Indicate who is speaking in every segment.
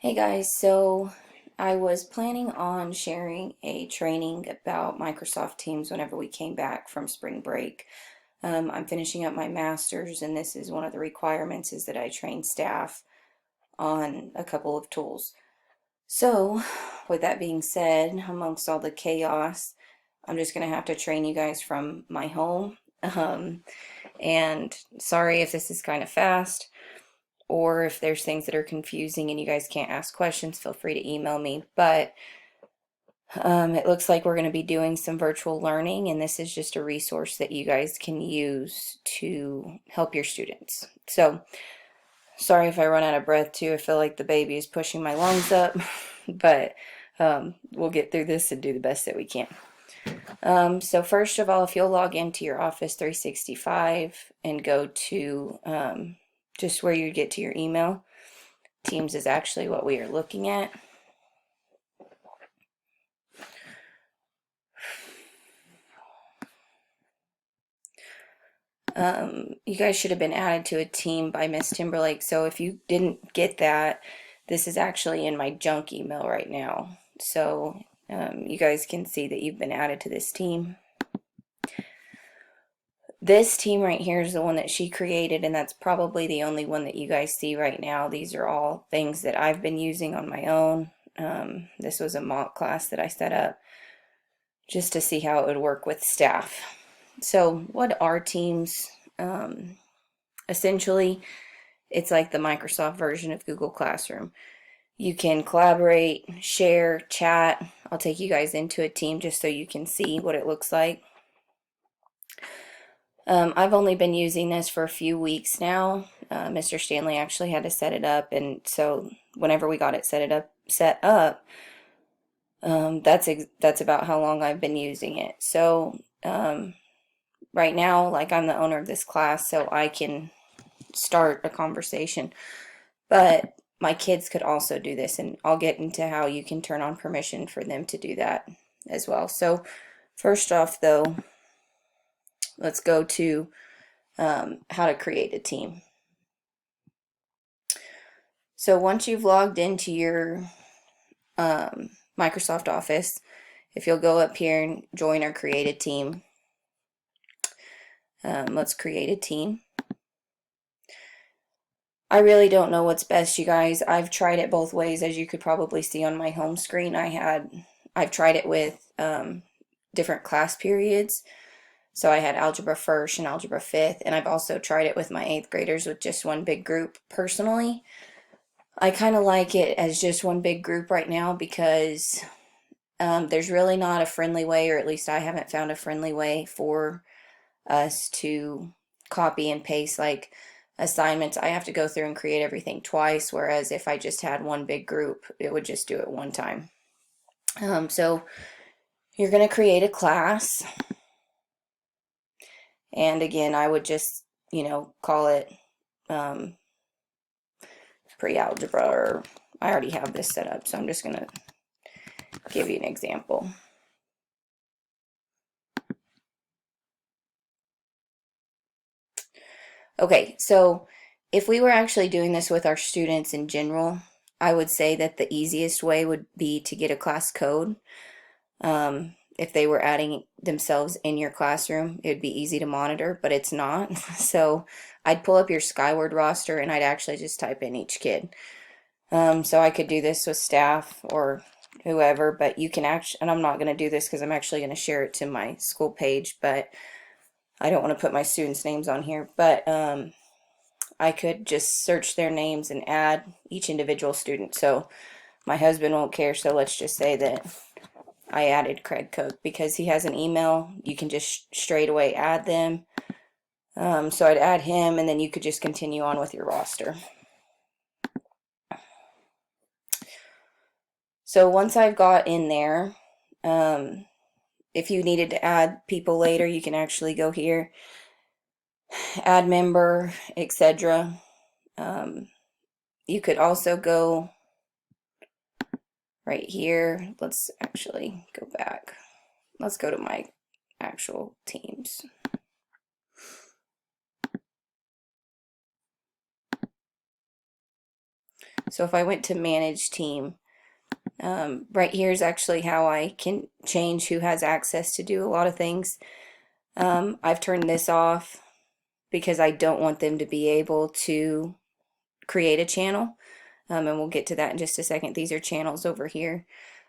Speaker 1: Hey guys, so I was planning on sharing a training about Microsoft Teams whenever we came back from spring break. I'm finishing up my master's, and this is one of the requirements is that I train staff on a couple of tools. So, with that being said, amongst all the chaos, I'm just going to have to train you guys from my home. And sorry if this is kind of fast, or if there's things that are confusing and you guys can't ask questions, feel free to email me. But it looks like we're going to be doing some virtual learning, and this is just a resource that you guys can use to help your students. So, sorry if I run out of breath too. I feel like the baby is pushing my lungs up, but we'll get through this and do the best that we can. So first of all, if you'll log into your Office 365 and go to just where you get to your email, Teams is actually what we are looking at. You guys should have been added to a team by Miss Timberlake. So if you didn't get that, this is actually in my junk email right now. So you guys can see that you've been added to this team. This team right here is the one that she created, and that's probably the only one that you guys see right now. These are all things that I've been using on my own. This was a mock class that I set up just to see how it would work with staff. So what are teams? Essentially, it's like the Microsoft version of Google Classroom. You can collaborate, share, chat. I'll take you guys into a team just so you can see what it looks like. I've only been using this for a few weeks now. Mr. Stanley actually had to set it up, and so whenever we got it set up, that's about how long I've been using it. So right now, like, I'm the owner of this class, so I can start a conversation. But my kids could also do this, and I'll get into how you can turn on permission for them to do that as well. So first off, though, let's go to how to create a team. So once you've logged into your Microsoft Office, if you'll go up here and join or create a team, let's create a team. I really don't know what's best, you guys. I've tried it both ways, as you could probably see on my home screen. I've tried it with different class periods. So I had Algebra 1st and Algebra 5th, and I've also tried it with my 8th graders with just one big group. Personally, I kind of like it as just one big group right now because there's really not a friendly way, or at least I haven't found a friendly way for us to copy and paste like assignments. I have to go through and create everything twice, whereas if I just had one big group, it would just do it one time. So you're going to create a class. And again, I would just, call it pre-algebra, or I already have this set up, so I'm just going to give you an example. Okay, so if we were actually doing this with our students in general, I would say that the easiest way would be to get a class code. If they were adding themselves in your classroom, it would be easy to monitor, but it's not. So I'd pull up your Skyward roster and I'd actually just type in each kid. So I could do this with staff or whoever, but you can actually, and I'm not going to do this because I'm actually going to share it to my school page, but I don't want to put my students' names on here, but I could just search their names and add each individual student. So my husband won't care, so let's just say that I added Craig Cook because he has an email. You can just straight away add them. So I'd add him, and then you could just continue on with your roster. So once I've got in there, if you needed to add people later, you can actually go here, add member, etc. You could also go right here. Let's actually go back. Let's go to my actual teams. So if I went to manage team, right here is actually how I can change who has access to do a lot of things. I've turned this off because I don't want them to be able to create a channel. And we'll get to that in just a second. These are channels over here.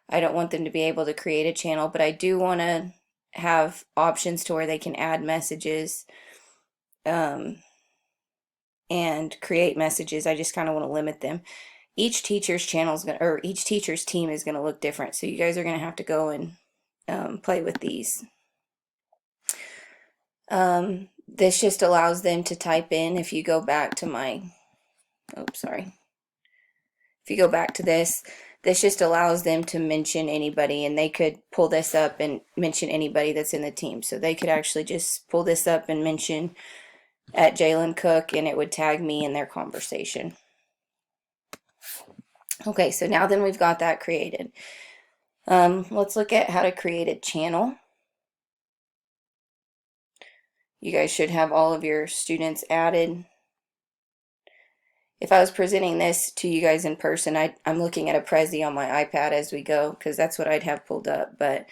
Speaker 1: I don't want them to be able to create a channel, but I do want to have options to where they can add messages and create messages. I just kind of want to limit them. Each teacher's channel is going to, or each teacher's team is going to look different. So you guys are going to have to go and play with these. This just allows them to type in. If you go back to my, oops, sorry. If you go back to this just allows them to mention anybody, and they could pull this up and mention anybody that's in the team. So they could actually just pull this up and mention at Jalen Cook, and it would tag me in their conversation. Okay, so now then we've got that created. Let's look at how to create a channel. You guys should have all of your students added. If I was presenting this to you guys in person, I'm looking at a Prezi on my iPad as we go, because that's what I'd have pulled up, but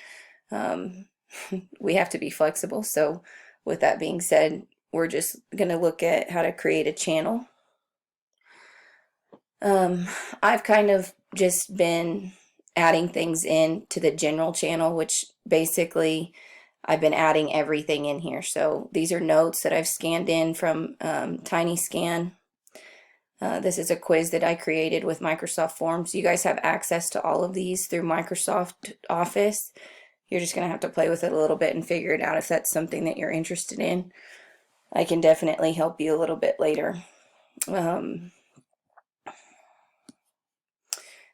Speaker 1: we have to be flexible. So with that being said, we're just going to look at how to create a channel. I've kind of just been adding things in to the general channel, which basically I've been adding everything in here. So these are notes that I've scanned in from TinyScan. This is a quiz that I created with Microsoft Forms. You guys have access to all of these through Microsoft Office. You're just going to have to play with it a little bit and figure it out if that's something that you're interested in. I can definitely help you a little bit later.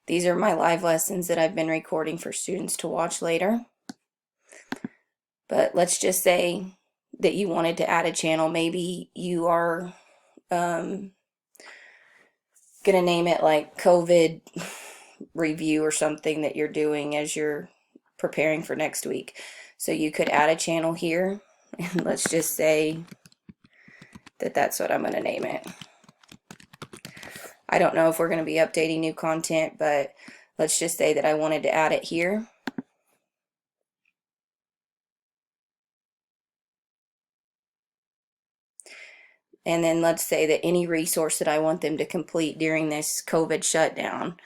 Speaker 1: These are my live lessons that I've been recording for students to watch later. But let's just say that you wanted to add a channel. Maybe you are going to name it like COVID review or something that you're doing as you're preparing for next week. So you could add a channel here, and let's just say that that's what I'm going to name it. I don't know if we're going to be updating new content, but let's just say that I wanted to add it here. And then let's say that any resource that I want them to complete during this COVID shutdown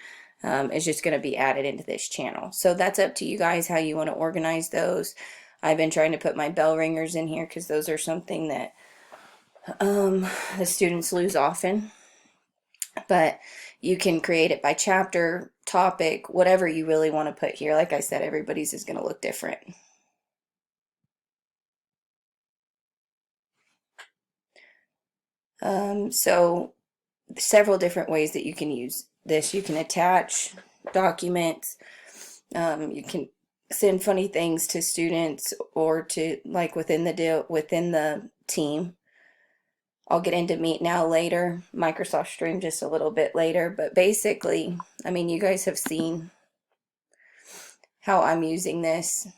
Speaker 1: is just going to be added into this channel. So that's up to you guys how you want to organize those. I've been trying to put my bell ringers in here because those are something that the students lose often. But you can create it by chapter, topic, whatever you really want to put here. Like I said, everybody's is going to look different. So several different ways that you can use this. You can attach documents. You can send funny things to students or to like within the team. I'll get into Meet Now later, Microsoft Stream just a little bit later, but basically, I mean, you guys have seen how I'm using this.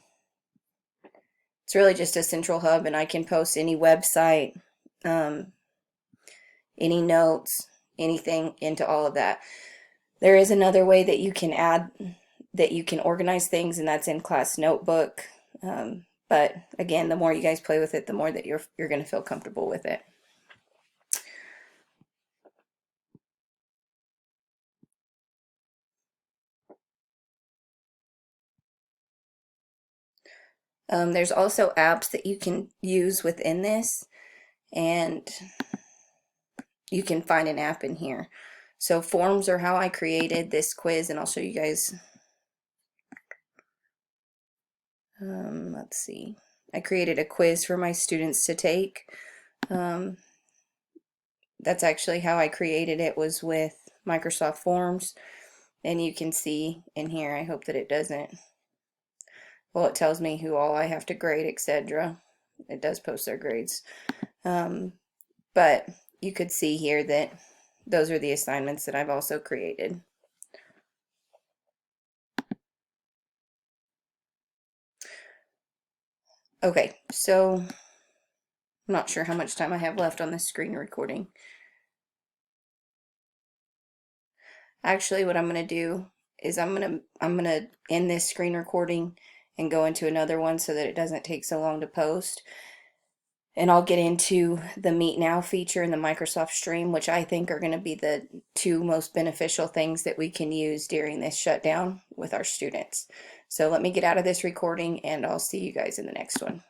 Speaker 1: It's really just a central hub, and I can post any website, any notes, anything into all of that. There is another way that you can organize things, and that's in Class Notebook. But again, the more you guys play with it, the more that you're going to feel comfortable with it. There's also apps that you can use within this, and you can find an app in here. So forms are how I created this quiz, and I'll show you guys. Let's see. I created a quiz for my students to take. That's actually how I created it, was with Microsoft Forms. And you can see in here, I hope that it doesn't, well, it tells me who all I have to grade, etc. It does post their grades. But you could see here that those are the assignments that I've also created. Okay, so I'm not sure how much time I have left on this screen recording. Actually, what I'm going to do is I'm going to end this screen recording and go into another one so that it doesn't take so long to post. And I'll get into the Meet Now feature and the Microsoft Stream, which I think are going to be the two most beneficial things that we can use during this shutdown with our students. So let me get out of this recording and I'll see you guys in the next one.